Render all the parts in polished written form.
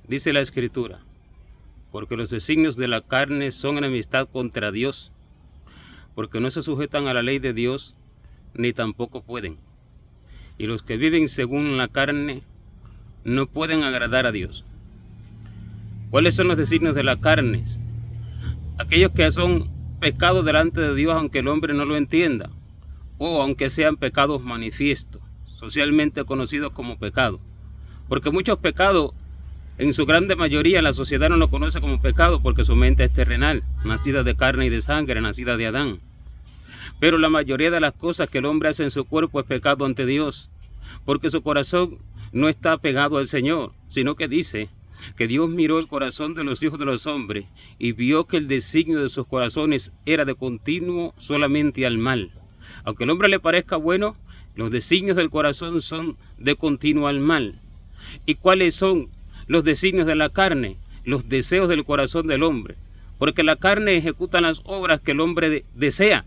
Dice la Escritura, porque los designios de la carne son enemistad contra Dios, porque no se sujetan a la ley de Dios, ni tampoco pueden. Y los que viven según la carne no pueden agradar a Dios. ¿Cuáles son los designios de la carne? Aquellos que son pecados delante de Dios aunque el hombre no lo entienda, o aunque sean pecados manifiestos, socialmente conocidos como pecado. Porque muchos pecados, en su grande mayoría, la sociedad no lo conoce como pecado porque su mente es terrenal, nacida de carne y de sangre, nacida de Adán. Pero la mayoría de las cosas que el hombre hace en su cuerpo es pecado ante Dios, porque su corazón no está pegado al Señor, sino que dice que Dios miró el corazón de los hijos de los hombres y vio que el designio de sus corazones era de continuo solamente al mal. Aunque al hombre le parezca bueno, los designios del corazón son de continuo al mal. ¿Y cuáles son los designios de la carne? Los deseos del corazón del hombre. Porque la carne ejecuta las obras que el hombre desea.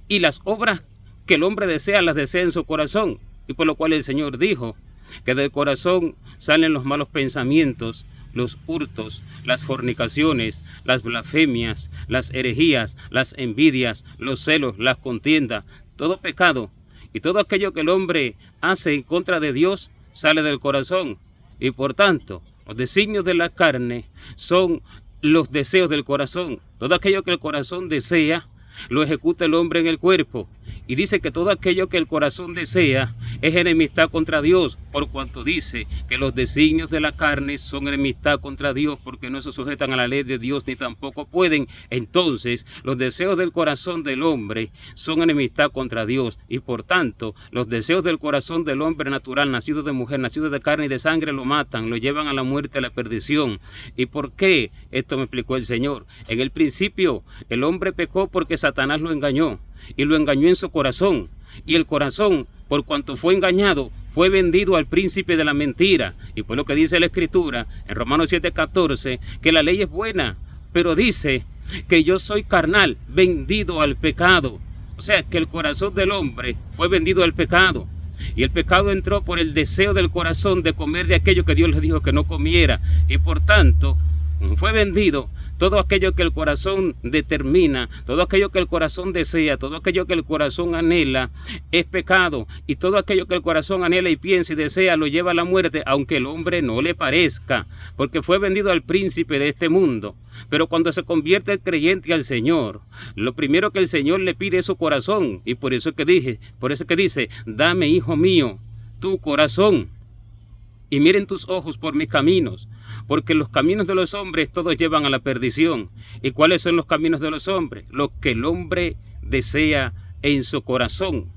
Y las obras que el hombre desea, las desea en su corazón. Y por lo cual el Señor dijo que del corazón salen los malos pensamientos, los hurtos, las fornicaciones, las blasfemias, las herejías, las envidias, los celos, las contiendas, todo pecado. Y todo aquello que el hombre hace en contra de Dios sale del corazón. Y por tanto, los designios de la carne son los deseos del corazón. Todo aquello que el corazón desea, lo ejecuta el hombre en el cuerpo. Y dice que todo aquello que el corazón desea es enemistad contra Dios, por cuanto dice que los designios de la carne son enemistad contra Dios, porque no se sujetan a la ley de Dios ni tampoco pueden. Entonces, los deseos del corazón del hombre son enemistad contra Dios, y por tanto, los deseos del corazón del hombre natural, nacido de mujer, nacido de carne y de sangre, lo matan, lo llevan a la muerte, a la perdición. ¿Y por qué? Esto me explicó el Señor. En el principio, el hombre pecó porque Satanás lo engañó, y lo engañó en su corazón, y el corazón, por cuanto fue engañado, fue vendido al príncipe de la mentira. Y por lo que dice la Escritura en Romanos 7:14, que la ley es buena, pero dice que yo soy carnal, vendido al pecado. O sea, que el corazón del hombre fue vendido al pecado. Y el pecado entró por el deseo del corazón de comer de aquello que Dios le dijo que no comiera. Y por tanto, fue vendido todo aquello que el corazón determina, todo aquello que el corazón desea, todo aquello que el corazón anhela, es pecado. Y todo aquello que el corazón anhela y piensa y desea lo lleva a la muerte, aunque el hombre no le parezca, porque fue vendido al príncipe de este mundo. Pero cuando se convierte el creyente al Señor, lo primero que el Señor le pide es su corazón. Y por eso que dice, dame, hijo mío, tu corazón, y miren tus ojos por mis caminos, porque los caminos de los hombres todos llevan a la perdición. ¿Y cuáles son los caminos de los hombres? Lo que el hombre desea en su corazón.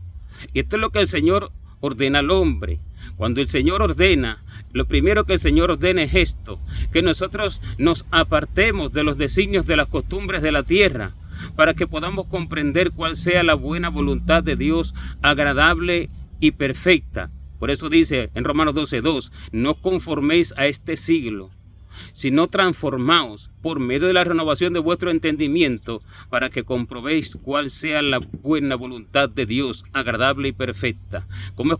Y esto es lo que el Señor ordena al hombre. Cuando el Señor ordena, lo primero que el Señor ordena es esto, que nosotros nos apartemos de los designios de las costumbres de la tierra, para que podamos comprender cuál sea la buena voluntad de Dios, agradable y perfecta. Por eso dice en Romanos 12:2, no conforméis a este siglo, sino transformaos por medio de la renovación de vuestro entendimiento, para que comprobéis cuál sea la buena voluntad de Dios, agradable y perfecta. ¿Cómo es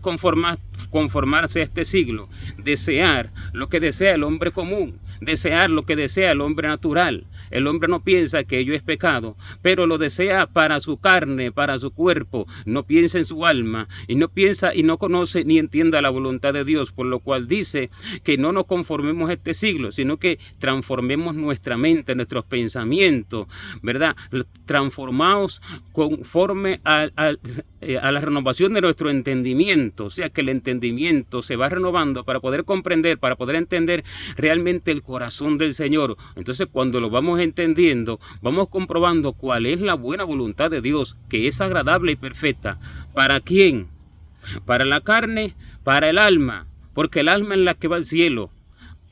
conformarse a este siglo? Desear lo que desea el hombre común, desear lo que desea el hombre natural. El hombre no piensa que ello es pecado, pero lo desea para su carne, para su cuerpo. No piensa en su alma, y no piensa y no conoce ni entienda la voluntad de Dios, por lo cual dice que no nos conformemos a este siglo, sino que transformemos nuestra mente, nuestros pensamientos, ¿verdad? Transformados conforme a la renovación de nuestro entendimiento. O sea, que el entendimiento se va renovando para poder comprender, para poder entender realmente el corazón del Señor. Entonces, cuando lo vamos entendiendo, vamos comprobando cuál es la buena voluntad de Dios, que es agradable y perfecta. ¿Para quién? Para la carne, para el alma, porque el alma es la que va al cielo,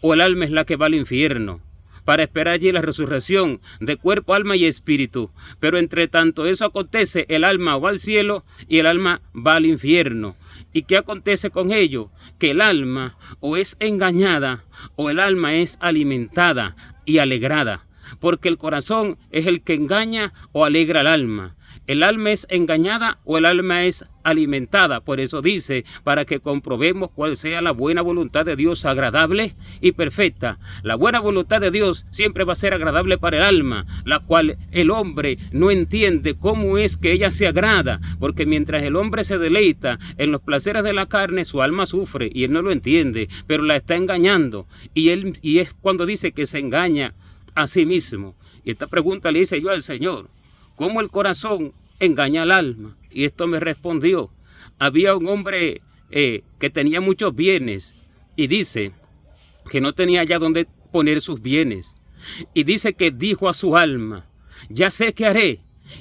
o el alma es la que va al infierno, para esperar allí la resurrección de cuerpo, alma y espíritu. Pero entre tanto eso acontece, el alma va al cielo y el alma va al infierno. ¿Y qué acontece con ello? Que el alma o es engañada o el alma es alimentada y alegrada, porque el corazón es el que engaña o alegra al alma. ¿El alma es engañada o el alma es alimentada? Por eso dice, para que comprobemos cuál sea la buena voluntad de Dios, agradable y perfecta. La buena voluntad de Dios siempre va a ser agradable para el alma, la cual el hombre no entiende cómo es que ella se agrada, porque mientras el hombre se deleita en los placeres de la carne, su alma sufre y él no lo entiende, pero la está engañando. Y es cuando dice que se engaña a sí mismo. Y esta pregunta le hice yo al Señor: ¿cómo el corazón engaña al alma? Y esto me respondió. Había un hombre que tenía muchos bienes y dice que no tenía ya dónde poner sus bienes. Y dice que dijo a su alma: ya sé qué haré.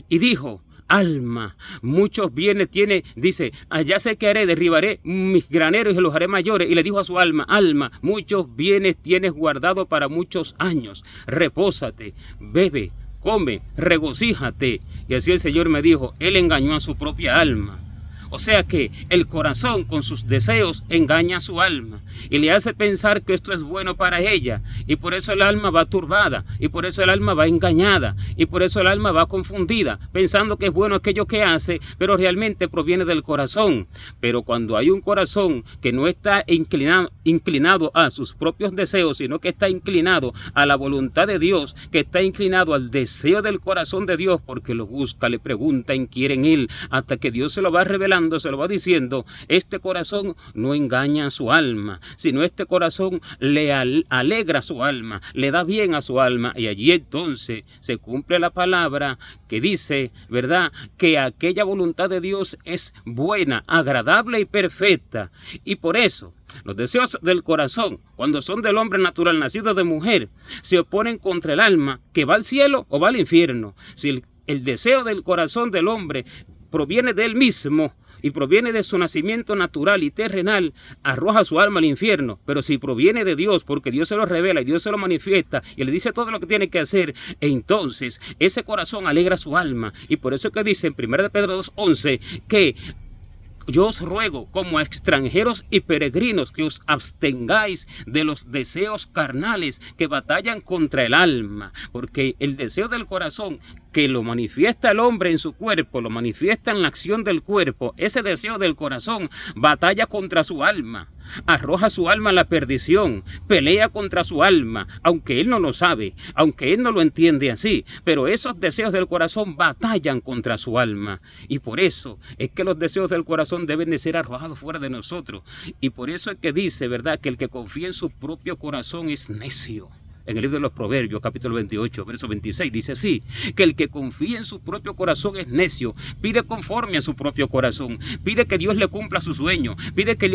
Y dijo: alma, muchos bienes tiene, dice, ya sé qué haré, derribaré mis graneros y los haré mayores. Y le dijo a su alma: alma, muchos bienes tienes guardado para muchos años, repósate, bebe, come, regocíjate. Y así el Señor me dijo: él engañó a su propia alma. O sea que el corazón con sus deseos engaña a su alma y le hace pensar que esto es bueno para ella, y por eso el alma va turbada, y por eso el alma va engañada, y por eso el alma va confundida, pensando que es bueno aquello que hace, pero realmente proviene del corazón. Pero cuando hay un corazón que no está inclinado a sus propios deseos, sino que está inclinado a la voluntad de Dios, que está inclinado al deseo del corazón de Dios, porque lo busca, le pregunta, inquiere en él, hasta que Dios se lo va revelando, se lo va diciendo, este corazón no engaña a su alma, sino este corazón le alegra a su alma, le da bien a su alma. Y allí entonces se cumple la palabra que dice, ¿verdad?, que aquella voluntad de Dios es buena, agradable y perfecta. Y por eso los deseos del corazón, cuando son del hombre natural nacido de mujer, se oponen contra el alma que va al cielo o va al infierno. Si el deseo del corazón del hombre proviene de él mismo y proviene de su nacimiento natural y terrenal, arroja su alma al infierno. Pero si proviene de Dios, porque Dios se lo revela y Dios se lo manifiesta y le dice todo lo que tiene que hacer, entonces ese corazón alegra su alma. Y por eso que dice en 1 Pedro 2:11 que yo os ruego, como a extranjeros y peregrinos, que os abstengáis de los deseos carnales que batallan contra el alma, porque el deseo del corazón, que lo manifiesta el hombre en su cuerpo, lo manifiesta en la acción del cuerpo, ese deseo del corazón batalla contra su alma, arroja su alma a la perdición, pelea contra su alma, aunque él no lo sabe, aunque él no lo entiende así, pero esos deseos del corazón batallan contra su alma. Y por eso es que los deseos del corazón deben de ser arrojados fuera de nosotros. Y por eso es que dice, ¿verdad?, que el que confía en su propio corazón es necio. En el libro de los Proverbios, capítulo 28, verso 26, dice así, que el que confía en su propio corazón es necio, pide conforme a su propio corazón, pide que Dios le cumpla sus sueños, pide que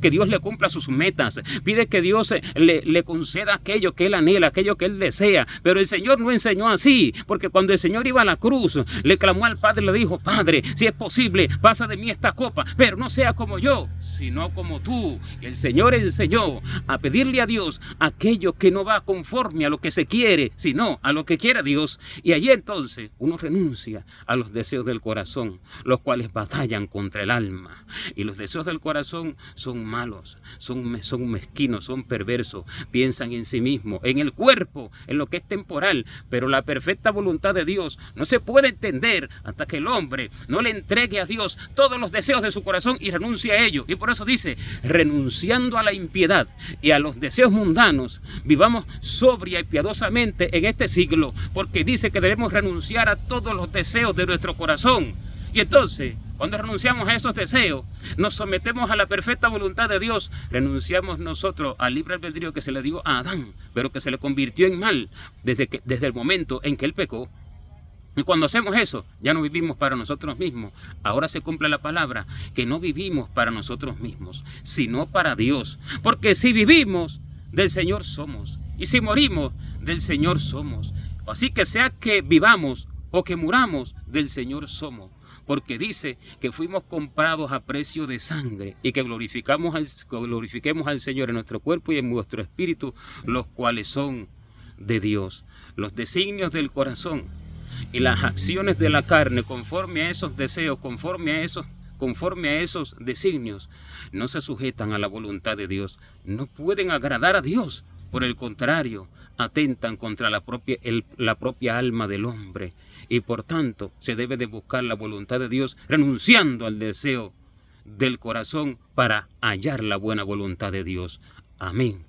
Dios le cumpla sus metas, pide que Dios le conceda aquello que él anhela, aquello que él desea. Pero el Señor no enseñó así, porque cuando el Señor iba a la cruz, le clamó al Padre, le dijo: Padre, si es posible, pasa de mí esta copa, pero no sea como yo, sino como tú. Y el Señor enseñó a pedirle a Dios aquello que no va conforme a lo que se quiere, sino a lo que quiere Dios. Y allí entonces uno renuncia a los deseos del corazón, los cuales batallan contra el alma. Y los deseos del corazón son malos, son mezquinos, son perversos, piensan en sí mismos, en el cuerpo, en lo que es temporal. Pero la perfecta voluntad de Dios no se puede entender hasta que el hombre no le entregue a Dios todos los deseos de su corazón y renuncie a ellos. Y por eso dice, renunciando a la impiedad y a los deseos mundanos, vivamos sobria y piadosamente en este siglo, porque dice que debemos renunciar a todos los deseos de nuestro corazón. Y entonces, cuando renunciamos a esos deseos, nos sometemos a la perfecta voluntad de Dios, renunciamos nosotros al libre albedrío que se le dio a Adán, pero que se le convirtió en mal desde el momento en que él pecó. Y cuando hacemos eso, ya no vivimos para nosotros mismos. Ahora se cumple la palabra, que no vivimos para nosotros mismos, sino para Dios. Porque si vivimos, del Señor somos. Y si morimos, del Señor somos. Así que sea que vivamos o que muramos, del Señor somos. Porque dice que fuimos comprados a precio de sangre y que glorifiquemos al Señor en nuestro cuerpo y en nuestro espíritu, los cuales son de Dios. Los designios del corazón y las acciones de la carne, conforme a esos deseos, conforme a esos designios, no se sujetan a la voluntad de Dios. No pueden agradar a Dios, Por el contrario, atentan contra la propia alma del hombre. Y por tanto, se debe de buscar la voluntad de Dios, renunciando al deseo del corazón para hallar la buena voluntad de Dios. Amén.